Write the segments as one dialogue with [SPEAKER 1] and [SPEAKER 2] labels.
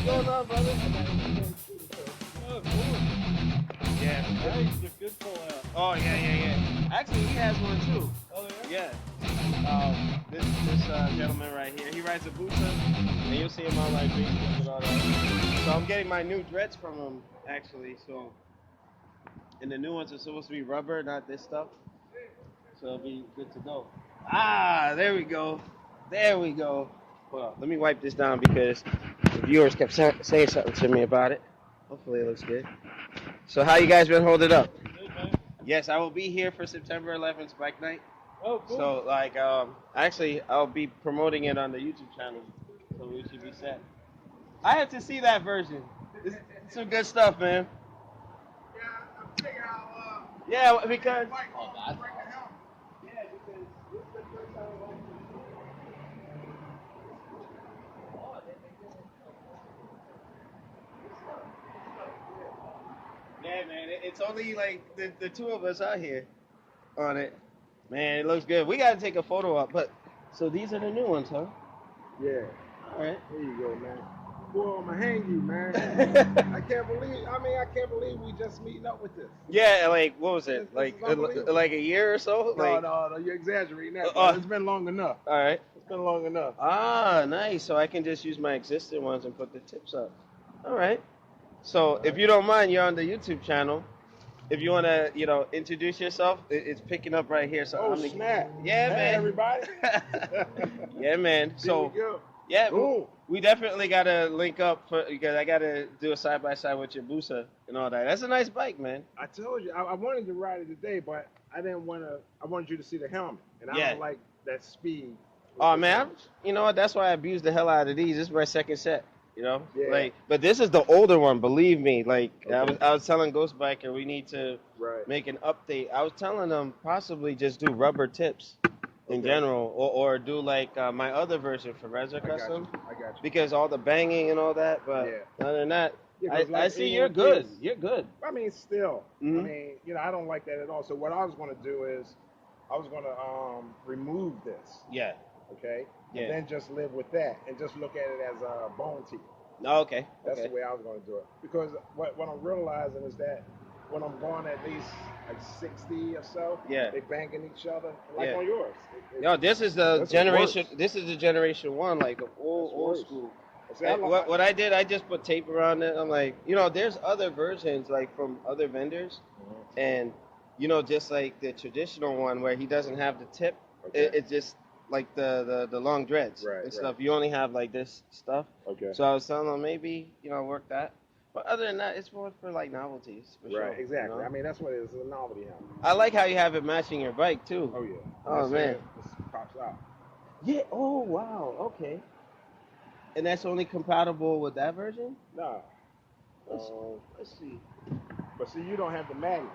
[SPEAKER 1] going on, brother?
[SPEAKER 2] Oh, cool.
[SPEAKER 1] Yeah.
[SPEAKER 2] Nice, a good pull out.
[SPEAKER 1] Oh, yeah. Actually, he has one too.
[SPEAKER 2] Oh, yeah?
[SPEAKER 1] Yeah. This gentleman right here, he rides a busa, and you'll see him on like Facebook and all that. So I'm getting my new dreads from him, actually. So, and the new ones are supposed to be rubber, not this stuff. So it'll be good to go. Ah, there we go. There we go. Well, let me wipe this down because the viewers kept saying something to me about it. Hopefully it looks good. So how you guys been holding up?
[SPEAKER 2] Good, man.
[SPEAKER 1] Yes, I will be here for September 11th Bike Night.
[SPEAKER 2] Oh, cool.
[SPEAKER 1] So like, actually, I'll be promoting it on the YouTube channel. So we should be set. I have to see that version. It's some good stuff, man. Yeah, because. Oh, God. Yeah, because this is the first time I'm Yeah, man, it's only like the two of us out here on it. Man, it looks good. We gotta take a photo up, but so these are the new ones, huh?
[SPEAKER 3] Yeah,
[SPEAKER 1] All right.
[SPEAKER 3] there you go, man. Boy, I'ma hang you, man. I can't believe. I can't believe we just meeting up with this.
[SPEAKER 1] Yeah, like what was it?
[SPEAKER 3] This is unbelievable.
[SPEAKER 1] Like a year or so?
[SPEAKER 3] No,
[SPEAKER 1] Like,
[SPEAKER 3] no, you're exaggerating that.
[SPEAKER 1] Uh,
[SPEAKER 3] It's been long enough.
[SPEAKER 1] all right.
[SPEAKER 3] It's been long enough.
[SPEAKER 1] Ah, nice. So I can just use my existing ones and put the tips up. All right. So if you don't mind, you're on the YouTube channel. If you wanna, introduce yourself, it's picking up right here. So
[SPEAKER 3] Oh,
[SPEAKER 1] I'm the,
[SPEAKER 3] snap.
[SPEAKER 1] Yeah,
[SPEAKER 3] Hey,
[SPEAKER 1] man.
[SPEAKER 3] everybody.
[SPEAKER 1] Yeah, man.
[SPEAKER 3] Here
[SPEAKER 1] So
[SPEAKER 3] we go.
[SPEAKER 1] yeah,
[SPEAKER 3] Boom.
[SPEAKER 1] we definitely gotta link up because I gotta do a side by side with your busa and all that. That's a nice bike, man.
[SPEAKER 3] I told you, I wanted to ride it today, but I didn't want to. I wanted you to see the helmet, and I
[SPEAKER 1] Yeah.
[SPEAKER 3] don't like that speed.
[SPEAKER 1] Oh man, you know what? That's why I abused the hell out of these. This is my second set.
[SPEAKER 3] Yeah.
[SPEAKER 1] Like, but this is the older one. Believe me. Like,
[SPEAKER 3] Okay.
[SPEAKER 1] I was telling Ghost Biker we need to
[SPEAKER 3] Right.
[SPEAKER 1] make an update. I was telling them possibly just do rubber tips in
[SPEAKER 3] Okay.
[SPEAKER 1] general, or do like my other version for Reza
[SPEAKER 3] I got
[SPEAKER 1] Custom
[SPEAKER 3] you. I got you.
[SPEAKER 1] because all the banging and all that. But
[SPEAKER 3] Yeah.
[SPEAKER 1] other than that,
[SPEAKER 3] Yeah, 'cause
[SPEAKER 1] I
[SPEAKER 3] like
[SPEAKER 1] see
[SPEAKER 3] even
[SPEAKER 1] you're
[SPEAKER 3] with
[SPEAKER 1] good.
[SPEAKER 3] these-
[SPEAKER 1] You're good.
[SPEAKER 3] I mean, still.
[SPEAKER 1] Mhm.
[SPEAKER 3] I mean, I don't like that at all. So what I was going to do is, I was going to remove this,
[SPEAKER 1] Yeah.
[SPEAKER 3] okay,
[SPEAKER 1] Yeah.
[SPEAKER 3] and then just live with that and just look at it as a bone teeth.
[SPEAKER 1] Oh, okay.
[SPEAKER 3] That's
[SPEAKER 1] Okay.
[SPEAKER 3] the way I was going to do it. Because what I'm realizing is that when I'm going at least like 60 or so,
[SPEAKER 1] Yeah.
[SPEAKER 3] they banging each other like
[SPEAKER 1] Yeah.
[SPEAKER 3] on yours.
[SPEAKER 1] Yo, this is the
[SPEAKER 3] This is
[SPEAKER 1] generation.
[SPEAKER 3] worse.
[SPEAKER 1] This is the generation one, like the old
[SPEAKER 3] That's worse.
[SPEAKER 1] school.
[SPEAKER 3] See, I
[SPEAKER 1] And
[SPEAKER 3] like-
[SPEAKER 1] what I did, I just put tape around it. I'm like, there's other versions like from other vendors,
[SPEAKER 3] Mhm.
[SPEAKER 1] and just like the traditional one where he doesn't have the tip.
[SPEAKER 3] Okay.
[SPEAKER 1] It's just like the long dreads
[SPEAKER 3] Right,
[SPEAKER 1] and stuff. You only have like this stuff.
[SPEAKER 3] Okay.
[SPEAKER 1] So I was telling them maybe work that. But other than that, it's more for like novelties. For sure,
[SPEAKER 3] Right, exactly.
[SPEAKER 1] you know?
[SPEAKER 3] I mean, that's what it is. It's a novelty helmet.
[SPEAKER 1] I like how you have it matching your bike too.
[SPEAKER 3] Oh, yeah.
[SPEAKER 1] Oh,
[SPEAKER 3] That's
[SPEAKER 1] man.
[SPEAKER 3] it. This pops out.
[SPEAKER 1] Yeah. Oh wow. Okay. And that's only compatible with that version?
[SPEAKER 3] Nah.
[SPEAKER 1] Let's,
[SPEAKER 3] Um,
[SPEAKER 1] let's see.
[SPEAKER 3] But see, you don't have the magnet.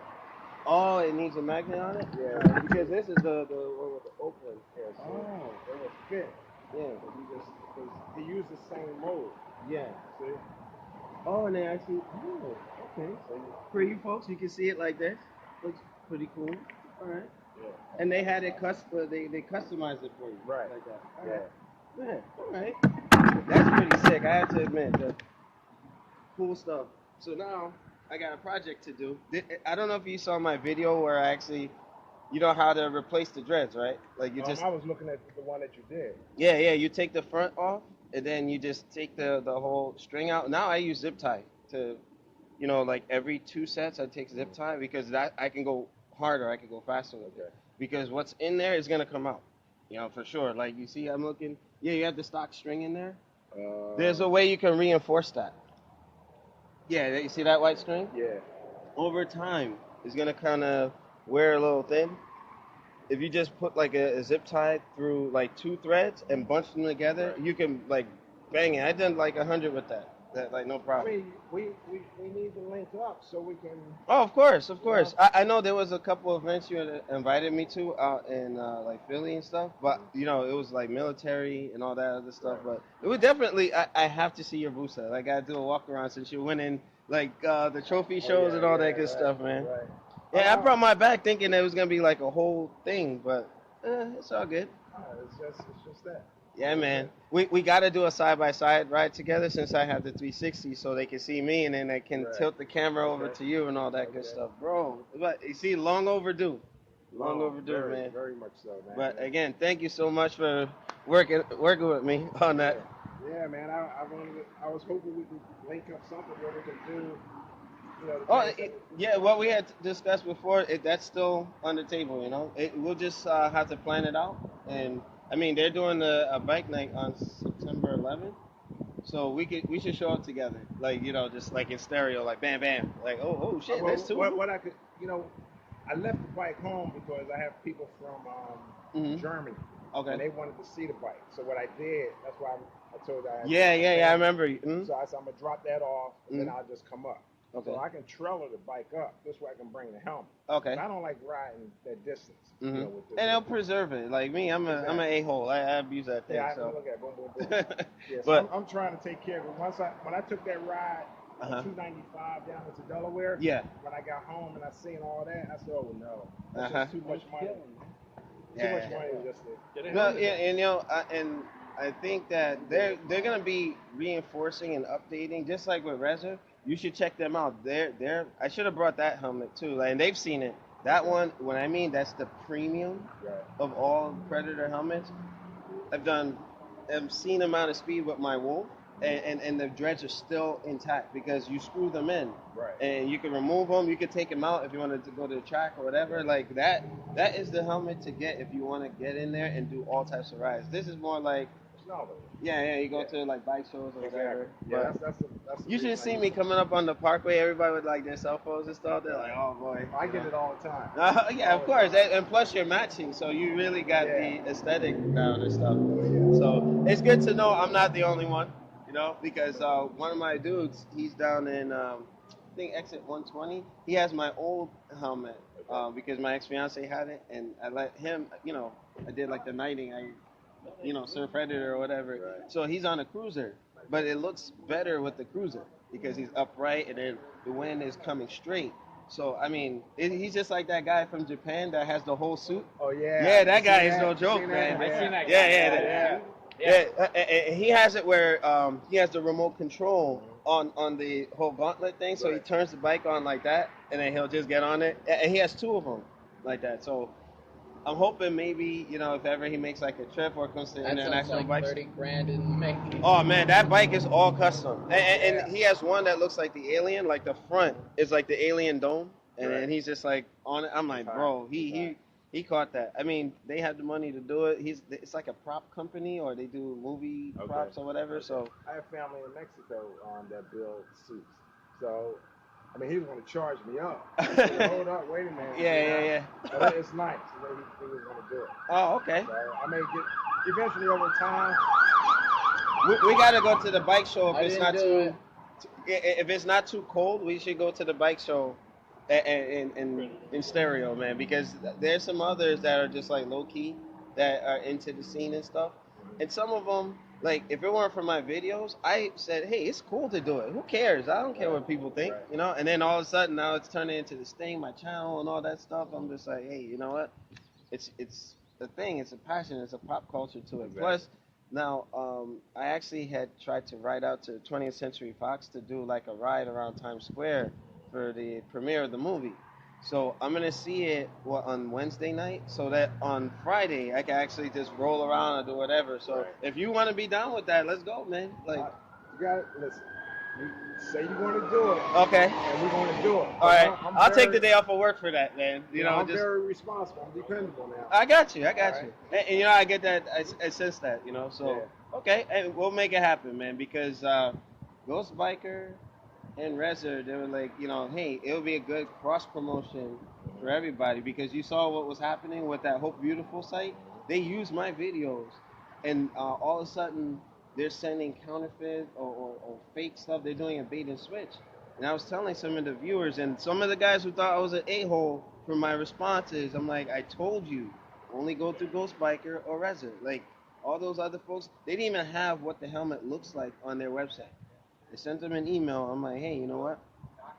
[SPEAKER 1] Oh, it needs a magnet on it?
[SPEAKER 3] Yeah.
[SPEAKER 1] Because this is the one with the Oakland here. So,
[SPEAKER 3] Oh, it was fit.
[SPEAKER 1] yeah.
[SPEAKER 3] Because he used the same mold.
[SPEAKER 1] Yeah.
[SPEAKER 3] See?
[SPEAKER 1] Oh, and they actually. Oh, okay. So for you folks, you can see it like this. Looks pretty cool. All right.
[SPEAKER 3] Yeah.
[SPEAKER 1] And they had it they customized it for you.
[SPEAKER 3] Right.
[SPEAKER 1] Like that. All
[SPEAKER 3] Yeah.
[SPEAKER 1] right. Yeah. All right. That's pretty sick. I have to admit. Cool stuff. So now I got a project to do. I don't know if you saw my video where I actually, how to replace the dreads, right? Like you just,
[SPEAKER 3] I was looking at the one that you did.
[SPEAKER 1] yeah, you take the front off and then you just take the whole string out. Now I use zip tie to, like every 2 sets I take zip tie because that I can go harder, I can go faster with it. Because what's in there is gonna come out, for sure. Like you see, I'm looking. Yeah, you have the stock string in there. There's a way you can reinforce that. Yeah, you see that white string?
[SPEAKER 3] Yeah.
[SPEAKER 1] Over time, it's gonna kind of wear a little thin. If you just put like a zip tie through like 2 threads and bunch them together,
[SPEAKER 3] Right.
[SPEAKER 1] you can like bang it. I done like 100 with that. That like no
[SPEAKER 3] I
[SPEAKER 1] problem.
[SPEAKER 3] mean, we need to link up so we can.
[SPEAKER 1] Oh, of course. I know there was a couple of events you had invited me to out in like Philly and stuff, but it was like military and all that other stuff.
[SPEAKER 3] Right.
[SPEAKER 1] But it would definitely. I have to see your busa. Like I gotta do a walk around since you're winning like the trophy shows and all that good stuff, man.
[SPEAKER 3] Right.
[SPEAKER 1] Yeah, I brought my bag thinking it was gonna be like a whole thing, but it's all good.
[SPEAKER 3] It's just that.
[SPEAKER 1] Yeah, man. We got to do a side by side ride together since I have the 360, so they can see me and then I can
[SPEAKER 3] Right.
[SPEAKER 1] tilt the camera over
[SPEAKER 3] Okay.
[SPEAKER 1] to you and all that good
[SPEAKER 3] Okay.
[SPEAKER 1] stuff, bro. But you see, long overdue, long
[SPEAKER 3] Long,
[SPEAKER 1] overdue,
[SPEAKER 3] very,
[SPEAKER 1] man.
[SPEAKER 3] very much so, man.
[SPEAKER 1] But
[SPEAKER 3] man.
[SPEAKER 1] again, thank you so much for working with me on that.
[SPEAKER 3] Yeah, man. I wanted. I was hoping we could link up something where we could do. You know, the
[SPEAKER 1] Oh,
[SPEAKER 3] things that
[SPEAKER 1] yeah, what we had discussed before, that's still on the table, you know. We'll just have to plan it out. And I mean, they're doing a bike night on September 11th, so we should show up together, like just like in stereo, like bam bam, like oh shit,
[SPEAKER 3] well,
[SPEAKER 1] there's two. of them.
[SPEAKER 3] what I could, I left the bike home because I have people from
[SPEAKER 1] Mhm.
[SPEAKER 3] Germany,
[SPEAKER 1] Okay.
[SPEAKER 3] and they wanted to see the bike. So what I did, that's why I told you I had
[SPEAKER 1] Yeah, I remember. Mm-hmm.
[SPEAKER 3] So I said I'm gonna drop that off, and then
[SPEAKER 1] Mhm.
[SPEAKER 3] I'll just come up.
[SPEAKER 1] Okay.
[SPEAKER 3] So I can trailer the bike up. This way I can bring the helmet.
[SPEAKER 1] Okay.
[SPEAKER 3] But I don't like riding that distance.
[SPEAKER 1] Mhm.
[SPEAKER 3] With this.
[SPEAKER 1] And they'll preserve it. Like me, I'm a a-hole. I abuse that thing.
[SPEAKER 3] Yeah, I
[SPEAKER 1] so.
[SPEAKER 3] look at boom, boom, boom. Yeah, so
[SPEAKER 1] But
[SPEAKER 3] I'm trying to take care of it. When I took that ride on 295 down into Delaware,
[SPEAKER 1] yeah.
[SPEAKER 3] when I got home and I seen all that, I said, oh no, that's
[SPEAKER 1] Uh-huh.
[SPEAKER 3] just too much money.
[SPEAKER 1] Yeah.
[SPEAKER 3] Too much money just to
[SPEAKER 2] Get a
[SPEAKER 1] No,
[SPEAKER 2] helmet.
[SPEAKER 1] and and I think that they're gonna be reinforcing and updating, just like with Reza. You should check them out. I should have brought that helmet too. Like, and they've seen it. That one, when I mean that's the premium of all Predator helmets. I've seen them out of speed with my Wolf, and the dreads are still intact because you screw them in, and you can remove them. You can take them out if you wanted to go to the track or whatever. Like that is the helmet to get if you want to get in there and do all types of rides. This is more like you go to like bike shows or whatever.
[SPEAKER 3] Yeah,
[SPEAKER 1] But
[SPEAKER 3] that's the
[SPEAKER 1] you should
[SPEAKER 3] reason I
[SPEAKER 1] see
[SPEAKER 3] use
[SPEAKER 1] me
[SPEAKER 3] it.
[SPEAKER 1] coming up on the parkway. Everybody with like their cell phones and stuff. They're like, oh boy.
[SPEAKER 3] I get it all the time.
[SPEAKER 1] Yeah, of course, and plus you're matching, so you really got the aesthetic down and stuff. So it's good to know I'm not the only one, because one of my dudes, he's down in I think exit 120. He has my old helmet because my ex-fiance had it, and I let him, I did like the nighting, Sir Predator or whatever. So he's on a cruiser, but it looks better with the cruiser because he's upright and then the wind is coming straight. So I mean, he's just like that guy from Japan that has the whole suit.
[SPEAKER 3] Oh yeah.
[SPEAKER 1] Yeah, that guy is
[SPEAKER 3] that?
[SPEAKER 1] no joke, man.
[SPEAKER 2] I seen that guy.
[SPEAKER 1] Yeah. And he has it where he has the remote control on the whole gauntlet thing, so he turns the bike on like that, and then he'll just get on it. And he has two of them like that. So I'm hoping maybe if ever he makes like a trip or comes to international
[SPEAKER 4] like
[SPEAKER 1] bikes.
[SPEAKER 4] 30 grand in the making.
[SPEAKER 1] Oh man, that bike is all custom, and he has one that looks like the alien. Like the front is like the alien dome, and then he's just like on it. I'm like, bro, he caught that. I mean, they have the money to do it. It's like a prop company, or they do movie props or whatever. So
[SPEAKER 3] I have family in Mexico that build suits. So I mean, he was going to charge me up. Said, hold up, wait a minute.
[SPEAKER 1] Yeah.
[SPEAKER 3] But it's nice the way he was going to do it.
[SPEAKER 1] Oh, okay.
[SPEAKER 3] So I may get eventually over time.
[SPEAKER 1] We got to go to the bike show
[SPEAKER 4] I
[SPEAKER 1] if it's
[SPEAKER 4] didn't
[SPEAKER 1] not
[SPEAKER 4] do
[SPEAKER 1] if it's not too cold. We should go to the bike show in stereo, man, because there's some others that are just like low key that are into the scene and stuff, and some of them. Like, if it weren't for my videos, I said, hey, it's cool to do it. Who cares? I don't care what people think, And then all of a sudden, now it's turning into this thing, my channel and all that stuff. I'm just like, hey, you know what? It's a thing. It's a passion. It's a pop culture to it. Plus, now, I actually had tried to ride out to 20th Century Fox to do, like, a ride around Times Square for the premiere of the movie. So I'm gonna see it on Wednesday night, so that on Friday I can actually just roll around and do whatever. So if you want to be down with that, let's go, man. Like,
[SPEAKER 3] you got it. Listen, you say you want to do it.
[SPEAKER 1] Okay.
[SPEAKER 3] And we're going to do it.
[SPEAKER 1] All right. I'll take the day off of work for that, man.
[SPEAKER 3] I'm very responsible. I'm dependable now.
[SPEAKER 1] I got you. And I get that. I sense that. So okay, and we'll make it happen, man. Because Ghost Biker and Reza, they were like, hey, it would be a good cross promotion for everybody because you saw what was happening with that Hope Beautiful site. They used my videos, and all of a sudden they're sending counterfeit or fake stuff. They're doing a bait and switch. And I was telling some of the viewers and some of the guys who thought I was an a-hole for my responses, I'm like, I told you, only go through Ghost Biker or Reza. Like, all those other folks, they didn't even have what the helmet looks like on their website. I sent them an email. I'm like, hey, you know what?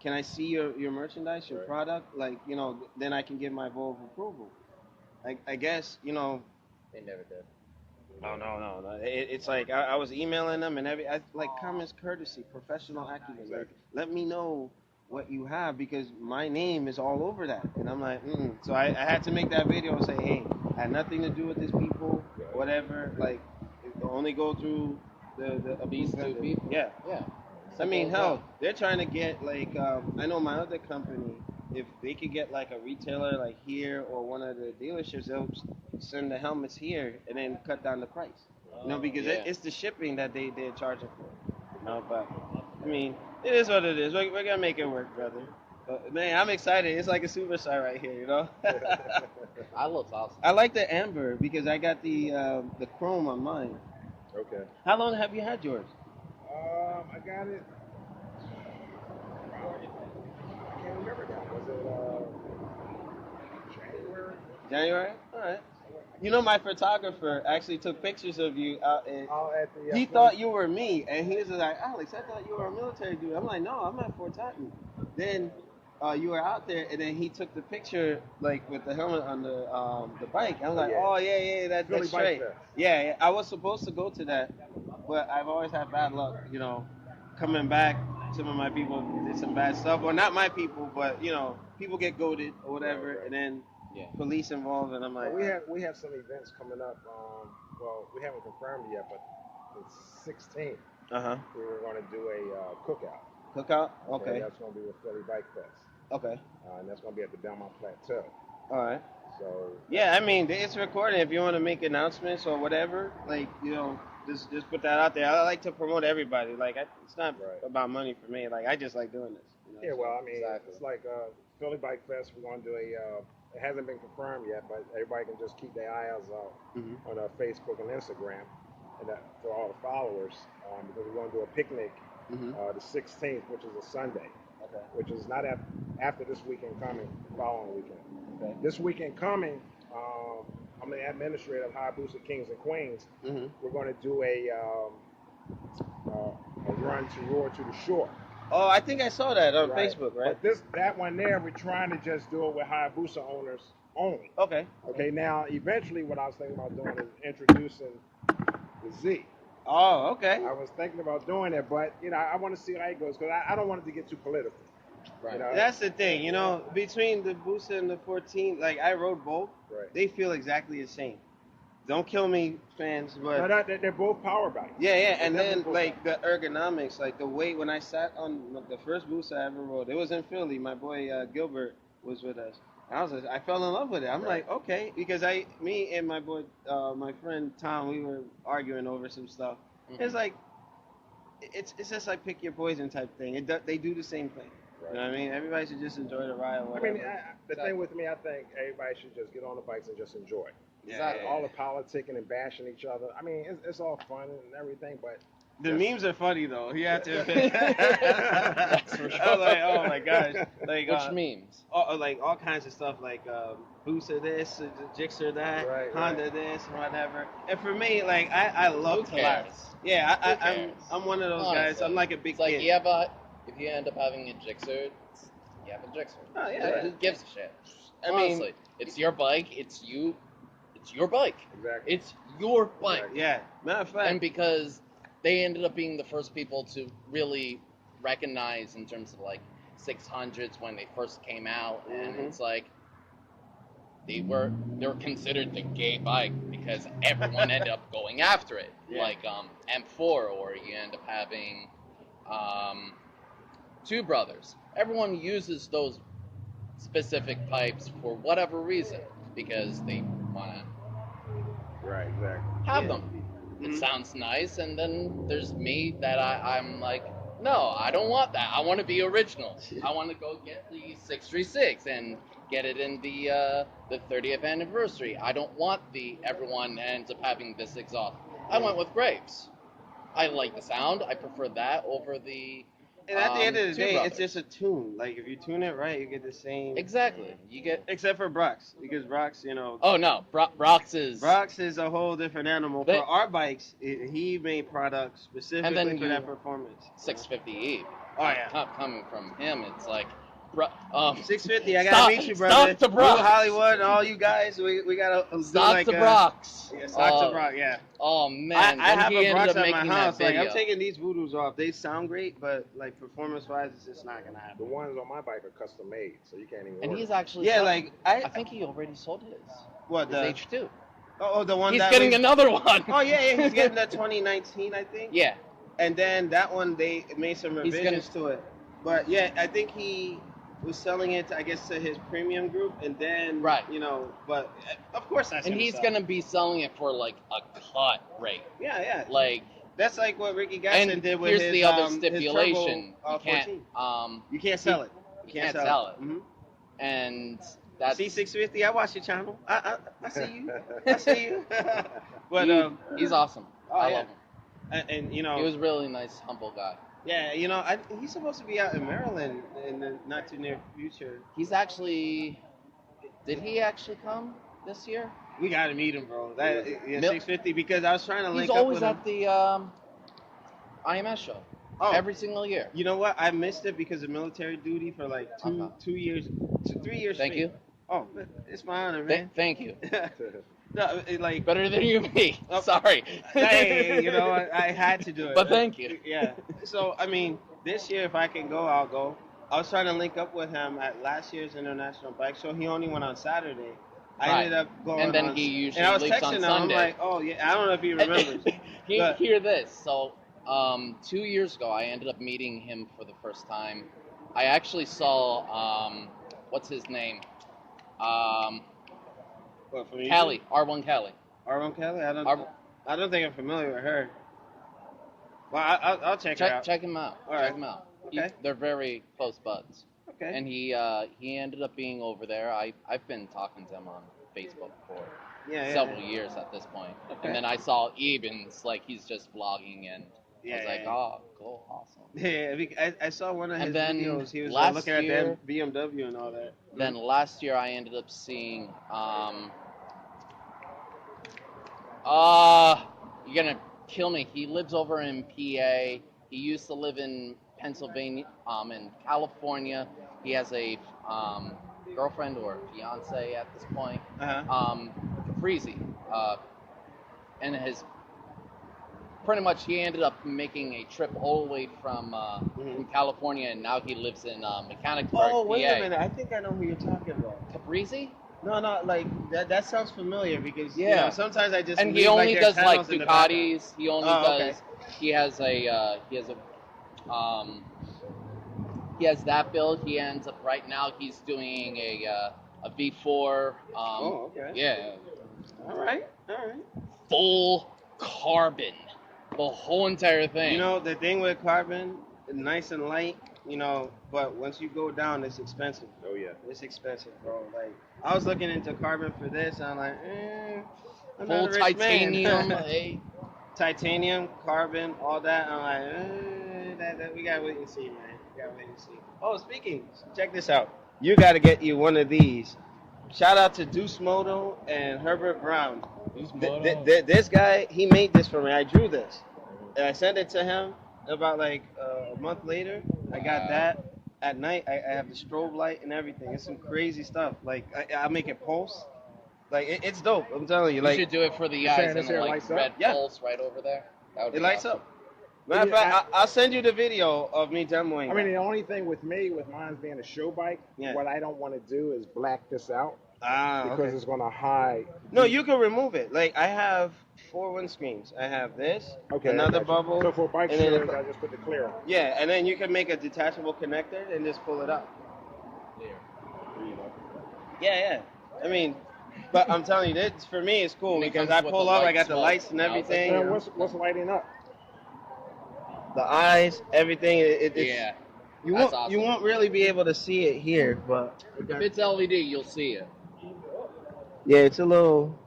[SPEAKER 1] Can I see your merchandise, your product? Like, then I can give my vote of approval. I guess,
[SPEAKER 4] They never did.
[SPEAKER 1] Oh no. It's like I was emailing them and like common courtesy, professional acumen. Like,
[SPEAKER 3] Exactly.
[SPEAKER 1] let me know what you have because my name is all over that. And I'm like, So I had to make that video and say, hey, I had nothing to do with these people, whatever. Like, only go through the
[SPEAKER 4] These
[SPEAKER 1] approved
[SPEAKER 4] two
[SPEAKER 1] vendor.
[SPEAKER 4] people.
[SPEAKER 1] Yeah.
[SPEAKER 4] Yeah.
[SPEAKER 1] I mean,
[SPEAKER 4] Simple as
[SPEAKER 1] hell, they're trying to get like I know my other company. If they could get like a retailer like here or one of the dealerships, they'll send the helmets here and then cut down the price. Because
[SPEAKER 4] Yeah.
[SPEAKER 1] it's the shipping that they're charging for. But I mean, it is what it is. We're gonna make it work, brother. But man, I'm excited. It's like a superstar right here.
[SPEAKER 4] That looks awesome.
[SPEAKER 1] I like the amber because I got the chrome on mine.
[SPEAKER 3] Okay.
[SPEAKER 1] How long have you had yours?
[SPEAKER 3] I got it. I can't remember now. Was it January?
[SPEAKER 1] January. All right. You know, my photographer actually took pictures of you out and
[SPEAKER 3] At the.
[SPEAKER 1] he thought you were me, and he was like, Alex, I thought you were a military dude. I'm like, no, I'm at Fort Totten. Then you were out there, and then he took the picture like with the helmet on the bike. I was like,
[SPEAKER 3] yeah.
[SPEAKER 1] oh yeah, that's
[SPEAKER 3] Philly Bike
[SPEAKER 1] straight.
[SPEAKER 3] Fest.
[SPEAKER 1] Yeah, I was supposed to go to that, but I've always had bad luck. Coming back, some of my people did some bad stuff, or not my people, but people get goaded or whatever,
[SPEAKER 3] Right.
[SPEAKER 1] and then
[SPEAKER 4] Yeah.
[SPEAKER 1] police involved, and I'm like,
[SPEAKER 3] We have some events coming up. Well, we haven't confirmed yet, but the 16th we were going to do a cookout.
[SPEAKER 1] Cookout? Okay.
[SPEAKER 3] That's going to be with Philly Bike Fest.
[SPEAKER 1] Okay.
[SPEAKER 3] And that's going to be at the Belmont Plateau.
[SPEAKER 1] All right.
[SPEAKER 3] So.
[SPEAKER 1] Yeah, I mean, it's recording. If you want to make announcements or whatever, like, just put that out there. I like to promote everybody. Like, it's not about money for me. Like, I just like doing this.
[SPEAKER 3] Yeah, well, I mean,
[SPEAKER 1] exactly.
[SPEAKER 3] It's like Philly Bike Fest. We're going to do it hasn't been confirmed yet, but everybody can just keep their eyes out on Facebook and Instagram, and for all the followers, because we're going to do a picnic the 16th, which is a Sunday.
[SPEAKER 1] Okay.
[SPEAKER 3] Which is not after this weekend coming, the following weekend.
[SPEAKER 1] Okay.
[SPEAKER 3] This weekend coming, I'm the administrator of Hayabusa Kings and Queens. We're going to do a run to Roar to the Shore.
[SPEAKER 1] Oh, I think I saw that on Facebook, right?
[SPEAKER 3] But that one there, we're trying to just do it with Hayabusa owners only.
[SPEAKER 1] Okay.
[SPEAKER 3] Okay, now, eventually what I was thinking about doing is introducing the Z.
[SPEAKER 1] Oh, okay.
[SPEAKER 3] I was thinking about doing it, but, I want to see how it goes, because I don't want it to get too political.
[SPEAKER 4] Right.
[SPEAKER 1] That's the thing, between the busa and the 14, like, I rode both.
[SPEAKER 3] Right.
[SPEAKER 1] They feel exactly the same. Don't kill me, fans, but...
[SPEAKER 3] No, they're both power bikes.
[SPEAKER 1] Yeah, and then, like, the ergonomics, like, the weight, when I sat on the first busa I ever rode, it was in Philly. My boy Gilbert was with us. I fell in love with it. I'm like, okay, because me and my boy, my friend Tom, we were arguing over some stuff. It's like, it's just like pick your poison type thing. They do the same thing.
[SPEAKER 3] Right.
[SPEAKER 1] You know what I mean? Everybody should just enjoy the ride. Or
[SPEAKER 3] I mean, the thing with me, I think everybody should just get on the bikes and just enjoy.
[SPEAKER 1] Exactly.
[SPEAKER 3] All the politicking and bashing each other. I mean, it's all fun and everything, but
[SPEAKER 1] the memes are funny though. You have to.
[SPEAKER 4] That's for sure.
[SPEAKER 1] I was like, oh my gosh, like
[SPEAKER 4] Which memes?
[SPEAKER 1] Like all kinds of stuff, like Busa this, Gixxer that, Honda this, whatever. And for me, like I love
[SPEAKER 4] Who
[SPEAKER 1] to laugh.
[SPEAKER 4] cares?
[SPEAKER 1] Yeah, I'm one of those guys. I'm like a big
[SPEAKER 4] it's like
[SPEAKER 1] kid.
[SPEAKER 4] if you end up having a Gixxer, you have a Gixxer.
[SPEAKER 1] Oh, yeah.
[SPEAKER 4] Who gives a shit?
[SPEAKER 1] I mean,
[SPEAKER 4] Honestly, it's your bike. It's you. It's your bike.
[SPEAKER 3] Exactly.
[SPEAKER 4] It's your bike.
[SPEAKER 1] Yeah. Matter of fact.
[SPEAKER 4] And because they ended up being the first people to really recognize in terms of like 600s when they first came out, and it's like they were considered the gay bike because everyone ended up going after it.
[SPEAKER 1] Yeah.
[SPEAKER 4] Like M4, or you end up having Two Brothers. Everyone uses those specific pipes for whatever reason because they want to have them. It sounds nice, and then there's me that I'm like, no, I don't want that. I want to be original. I want to go get the 636 and get it in the 30th anniversary. I don't want everyone ends up having this exhaust. I went with Graves. I like the sound. I prefer that over the.
[SPEAKER 1] And at the end of the
[SPEAKER 4] Two
[SPEAKER 1] day,
[SPEAKER 4] Brothers.
[SPEAKER 1] it's just a tune. Like if you tune it right, you get the same.
[SPEAKER 4] Exactly. You get.
[SPEAKER 1] Except for Brox, because Brox,
[SPEAKER 4] Oh no, Brox is.
[SPEAKER 1] Brox is a whole different animal. For our bikes, he made products specifically for that performance.
[SPEAKER 4] 650E.
[SPEAKER 1] Oh yeah.
[SPEAKER 4] Coming from him, it's like bro.
[SPEAKER 1] 650. I gotta meet you, brother.
[SPEAKER 4] Stock to
[SPEAKER 1] You,
[SPEAKER 4] Brock.
[SPEAKER 1] Hollywood, and all you guys. We gotta do
[SPEAKER 4] Stock
[SPEAKER 1] like
[SPEAKER 4] to
[SPEAKER 1] a
[SPEAKER 4] Brock's.
[SPEAKER 1] yeah, stock to Brock. Yeah.
[SPEAKER 4] Oh man,
[SPEAKER 1] I
[SPEAKER 4] then
[SPEAKER 1] have
[SPEAKER 4] he
[SPEAKER 1] a
[SPEAKER 4] ended
[SPEAKER 1] Brock's
[SPEAKER 4] up
[SPEAKER 1] at my
[SPEAKER 4] making that
[SPEAKER 1] house. Like
[SPEAKER 4] video.
[SPEAKER 1] I'm taking these voodoos off. They sound great, but like performance-wise, it's just not gonna
[SPEAKER 3] The
[SPEAKER 1] happen.
[SPEAKER 3] ones on my bike are custom made, so you can't even.
[SPEAKER 4] And
[SPEAKER 3] order
[SPEAKER 4] he's
[SPEAKER 3] them.
[SPEAKER 4] actually
[SPEAKER 1] Yeah,
[SPEAKER 4] selling-
[SPEAKER 1] like
[SPEAKER 4] I think he already sold his.
[SPEAKER 1] what
[SPEAKER 4] His
[SPEAKER 1] the
[SPEAKER 4] H2.
[SPEAKER 1] oh the one
[SPEAKER 4] He's
[SPEAKER 1] that
[SPEAKER 4] getting
[SPEAKER 1] we,
[SPEAKER 4] another one.
[SPEAKER 1] oh yeah he's getting the 2019 I think.
[SPEAKER 4] Yeah.
[SPEAKER 1] And then that one they made some
[SPEAKER 4] He's
[SPEAKER 1] revisions to it. But yeah, I think he was selling it, I guess, to his premium group, and then
[SPEAKER 4] Right.
[SPEAKER 1] you know. But of course that's
[SPEAKER 4] And
[SPEAKER 1] gonna
[SPEAKER 4] he's
[SPEAKER 1] sell.
[SPEAKER 4] gonna be selling it for like a cut rate.
[SPEAKER 1] Yeah.
[SPEAKER 4] Like,
[SPEAKER 1] That's like what Ricky Gaston
[SPEAKER 4] and
[SPEAKER 1] did with
[SPEAKER 4] here's
[SPEAKER 1] his
[SPEAKER 4] the other
[SPEAKER 1] his
[SPEAKER 4] stipulation:
[SPEAKER 1] Turbo,
[SPEAKER 4] you can't
[SPEAKER 1] 14. You can't sell it.
[SPEAKER 4] you can't sell it.
[SPEAKER 1] Mm-hmm.
[SPEAKER 4] And that's
[SPEAKER 1] C650. I watch your channel. I see you. I see you. But
[SPEAKER 4] he's awesome.
[SPEAKER 1] oh,
[SPEAKER 4] I
[SPEAKER 1] yeah.
[SPEAKER 4] love him.
[SPEAKER 1] and you know,
[SPEAKER 4] He was a really nice, humble guy.
[SPEAKER 1] yeah, you know, he's supposed to be out in Maryland in the not too near future.
[SPEAKER 4] He's actually. Did he actually come this year?
[SPEAKER 1] We gotta meet him, bro. That yeah,
[SPEAKER 4] Mil-
[SPEAKER 1] 650 because I was trying to link
[SPEAKER 4] He's
[SPEAKER 1] up
[SPEAKER 4] always
[SPEAKER 1] with him.
[SPEAKER 4] at the IMS show.
[SPEAKER 1] Oh,
[SPEAKER 4] Every single year.
[SPEAKER 1] you know what? I missed it because of military duty for like
[SPEAKER 4] Uh-huh.
[SPEAKER 1] 2 years, 3 years.
[SPEAKER 4] Thank
[SPEAKER 1] straight.
[SPEAKER 4] you.
[SPEAKER 1] Oh, it's my honor, man.
[SPEAKER 4] Thank you.
[SPEAKER 1] No, like
[SPEAKER 4] Better than you and me.
[SPEAKER 1] Oh,
[SPEAKER 4] Sorry.
[SPEAKER 1] hey, you know, I had to do it.
[SPEAKER 4] But thank you.
[SPEAKER 1] Yeah. So I mean, this year if I can go, I'll go. I was trying to link up with him at last year's International Bike Show. He only went on Saturday. I
[SPEAKER 4] Right.
[SPEAKER 1] ended up going.
[SPEAKER 4] And then
[SPEAKER 1] on,
[SPEAKER 4] he usually
[SPEAKER 1] and I was
[SPEAKER 4] leaves
[SPEAKER 1] texting
[SPEAKER 4] on
[SPEAKER 1] him.
[SPEAKER 4] Sunday.
[SPEAKER 1] I'm like, oh yeah. I don't know if he remembers. But-
[SPEAKER 4] Hear this. So, 2 years ago, I ended up meeting him for the first time. I actually saw, what's his name?
[SPEAKER 1] What, from
[SPEAKER 4] Callie, R1 Callie.
[SPEAKER 1] Arvon Kelly.
[SPEAKER 4] Ar-
[SPEAKER 1] I don't think I'm familiar with her. Well, I'll check her out.
[SPEAKER 4] Check him out.
[SPEAKER 1] All
[SPEAKER 4] Check
[SPEAKER 1] right.
[SPEAKER 4] him out.
[SPEAKER 1] Okay.
[SPEAKER 4] They're very close buds.
[SPEAKER 1] Okay.
[SPEAKER 4] And he ended up being over there. I've been talking to him on Facebook for
[SPEAKER 1] yeah,
[SPEAKER 4] several years at this point.
[SPEAKER 1] Okay.
[SPEAKER 4] And then I saw Eben's, like, he's just vlogging, and I was
[SPEAKER 1] Yeah,
[SPEAKER 4] like,
[SPEAKER 1] yeah.
[SPEAKER 4] oh, cool, awesome.
[SPEAKER 1] Yeah, I saw one of
[SPEAKER 4] And
[SPEAKER 1] his
[SPEAKER 4] then
[SPEAKER 1] videos. He was
[SPEAKER 4] last
[SPEAKER 1] looking at
[SPEAKER 4] year-
[SPEAKER 1] that BMW and all that.
[SPEAKER 4] Then last year I ended up seeing, you're gonna kill me. He lives over in PA. He used to live in Pennsylvania, in California. He has a girlfriend or fiance at this point. Caprizi, and his pretty much he ended up making a trip all the way from California, and now he lives in Mechanicsburg,
[SPEAKER 1] Oh, wait
[SPEAKER 4] PA.
[SPEAKER 1] a minute. I think I know who you're talking about.
[SPEAKER 4] Caprizi?
[SPEAKER 1] No, like that sounds familiar because you
[SPEAKER 4] Yeah.
[SPEAKER 1] know, sometimes I just
[SPEAKER 4] And
[SPEAKER 1] leave,
[SPEAKER 4] he only
[SPEAKER 1] their
[SPEAKER 4] does like
[SPEAKER 1] channels in the background.
[SPEAKER 4] Ducatis. He only
[SPEAKER 1] Oh, okay.
[SPEAKER 4] does. He has that build. He ends up right now. He's doing a V4.
[SPEAKER 1] Oh, okay.
[SPEAKER 4] Yeah,
[SPEAKER 1] All right.
[SPEAKER 4] full carbon, the whole entire thing.
[SPEAKER 1] You know, the thing with carbon, nice and light, you know, but once you go down, it's expensive.
[SPEAKER 3] Oh yeah.
[SPEAKER 1] It's expensive, bro. Like, I was looking into carbon for this, and I'm like, I'm
[SPEAKER 4] full
[SPEAKER 1] not a rich
[SPEAKER 4] titanium.
[SPEAKER 1] man. Titanium, carbon, all that. I'm like, that we gotta wait and see, man. We gotta wait and see. Oh, speaking, check this out. You gotta get you one of these. Shout out to Deuce Moto and Herbert Brown. This guy, he made this for me. I drew this, and I sent it to him. About like a month later, I got that. At night, I have the strobe light and everything. It's some crazy stuff. Like I make it pulse. Like it's dope. I'm telling you.
[SPEAKER 4] You
[SPEAKER 1] Like
[SPEAKER 4] should do it for the
[SPEAKER 3] You're saying
[SPEAKER 4] eyes
[SPEAKER 3] this
[SPEAKER 4] and
[SPEAKER 3] here
[SPEAKER 4] like
[SPEAKER 3] lights up?
[SPEAKER 4] red
[SPEAKER 1] Yeah.
[SPEAKER 4] pulse right over there. That would
[SPEAKER 1] it
[SPEAKER 4] be
[SPEAKER 1] lights
[SPEAKER 4] awesome.
[SPEAKER 1] up. Matter of fact, I'll send you the video of me demoing.
[SPEAKER 3] I mean, the only thing with me, with mine being a show bike,
[SPEAKER 1] Yeah.
[SPEAKER 3] what I don't want to do is black this out because
[SPEAKER 1] okay.
[SPEAKER 3] it's going to hide.
[SPEAKER 1] No, you can remove it. Like I have 4 windscreens. I have this,
[SPEAKER 3] Okay, I
[SPEAKER 1] another
[SPEAKER 3] got you.
[SPEAKER 1] bubble.
[SPEAKER 3] So for bike
[SPEAKER 1] and then
[SPEAKER 3] shows, I just put the clear on.
[SPEAKER 1] yeah, and then you can make a detachable connector and just pull it up. Yeah. I mean, but I'm telling you, this for me it's cool
[SPEAKER 4] And it
[SPEAKER 1] because
[SPEAKER 4] comes
[SPEAKER 1] I
[SPEAKER 4] with
[SPEAKER 1] pull
[SPEAKER 4] the
[SPEAKER 1] up, I
[SPEAKER 4] light
[SPEAKER 1] got the
[SPEAKER 4] smoke.
[SPEAKER 1] lights and
[SPEAKER 4] Now it's like-
[SPEAKER 1] everything,
[SPEAKER 3] And what's lighting up?
[SPEAKER 1] the eyes, everything. It's,
[SPEAKER 4] Yeah.
[SPEAKER 1] you
[SPEAKER 4] That's
[SPEAKER 1] won't
[SPEAKER 4] awesome.
[SPEAKER 1] you won't really be able to see it here, but
[SPEAKER 4] If it's LED, you'll see it.
[SPEAKER 1] yeah, it's a little.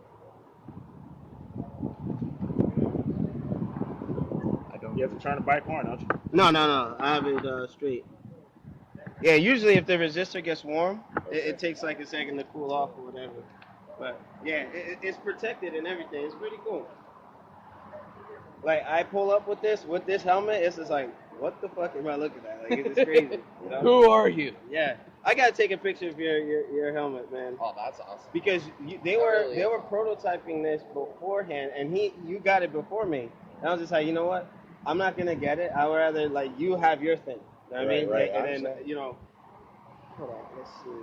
[SPEAKER 3] You have to turn the bike on, don't you?
[SPEAKER 1] No, I have it straight. Yeah, usually if the resistor gets warm, it takes like a second to cool off or whatever. But yeah, it's protected and everything. It's pretty cool. Like I pull up with this helmet, it's just like what the fuck am I looking at? Like, it's crazy. You know?
[SPEAKER 4] Who are you?
[SPEAKER 1] Yeah, I gotta take a picture of your helmet, man.
[SPEAKER 4] Oh, that's awesome.
[SPEAKER 1] Because they
[SPEAKER 4] That
[SPEAKER 1] were
[SPEAKER 4] really
[SPEAKER 1] they
[SPEAKER 4] is
[SPEAKER 1] were
[SPEAKER 4] awesome.
[SPEAKER 1] prototyping this beforehand, and you got it before me. And I was just like, you know what? I'm not gonna get it. I would rather like you have your thing. You know what I mean?
[SPEAKER 3] Right,
[SPEAKER 1] And
[SPEAKER 3] I
[SPEAKER 1] then
[SPEAKER 3] understand.
[SPEAKER 1] hold on, let's see.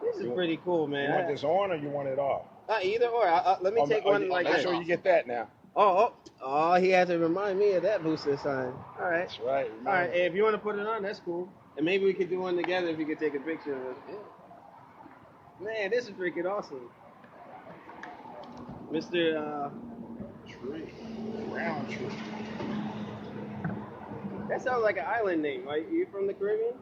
[SPEAKER 1] This is pretty cool, man.
[SPEAKER 3] You want this on or you want it off?
[SPEAKER 1] Either or. Let me take one like
[SPEAKER 3] Make
[SPEAKER 1] this.
[SPEAKER 3] sure you get that now.
[SPEAKER 1] Oh, he had to remind me of that booster sign. All right.
[SPEAKER 3] That's right.
[SPEAKER 1] All right, if you want to put it on, that's cool. And maybe we could do one together if you could take a picture of us. Man, this is freaking awesome. Mr.
[SPEAKER 3] Tree. Round tree.
[SPEAKER 1] That sounds like an island name, right? You from the Caribbean?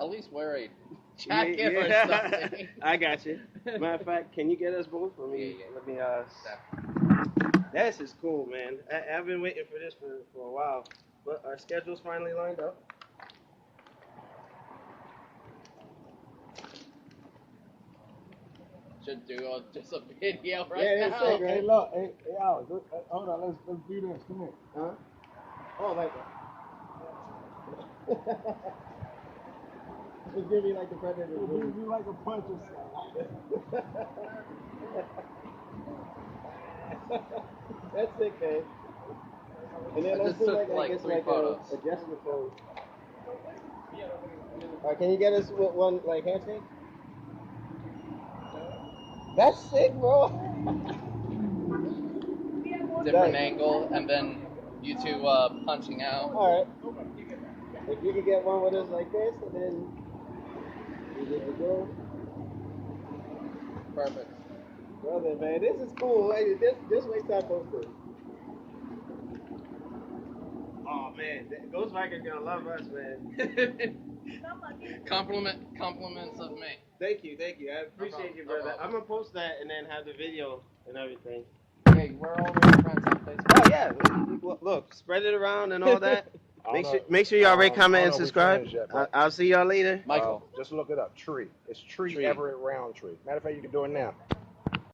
[SPEAKER 4] At least wear a jacket or something.
[SPEAKER 1] I got you. Matter of fact, can you get us both? Let me. This is cool, man. I've been waiting for this for a while, but our schedule's finally lined up.
[SPEAKER 4] Should do just a video right
[SPEAKER 1] Yeah,
[SPEAKER 4] now.
[SPEAKER 1] that's it, right?
[SPEAKER 2] Hey, look, hey, Alex, hold on, let's do this. Come here.
[SPEAKER 1] Huh? Oh, like that. Just give me like the predator.
[SPEAKER 2] We like a punch or
[SPEAKER 1] That's sick, man. And then
[SPEAKER 4] I
[SPEAKER 1] let's
[SPEAKER 4] just
[SPEAKER 1] do
[SPEAKER 4] took,
[SPEAKER 1] like, I
[SPEAKER 4] like,
[SPEAKER 1] guess,
[SPEAKER 4] 3
[SPEAKER 1] like
[SPEAKER 4] photos.
[SPEAKER 1] a gesture pose. Can you get us with one like handshake? That's sick, bro.
[SPEAKER 4] Different angle, and then you two punching out.
[SPEAKER 1] All right. If you could get one with us like this, and then we good to go.
[SPEAKER 4] Perfect.
[SPEAKER 1] Brother, man, this is cool. Hey, this way stop posting. Oh man, Ghost Viker's gonna love us, man.
[SPEAKER 4] Compliments of me.
[SPEAKER 1] Thank you. I appreciate you,
[SPEAKER 4] No
[SPEAKER 1] brother.
[SPEAKER 4] problem.
[SPEAKER 1] I'm gonna post that and then have the video and everything.
[SPEAKER 4] Hey, we're all your friends on Facebook.
[SPEAKER 1] Oh yeah, look, spread it around and all that. Make sure y'all rate, comment, and subscribe. I'll see y'all later.
[SPEAKER 4] Michael.
[SPEAKER 3] Just look it up. Tree. It's Tree
[SPEAKER 4] Tree.
[SPEAKER 3] Everett Roundtree. Matter of fact, you can do it now.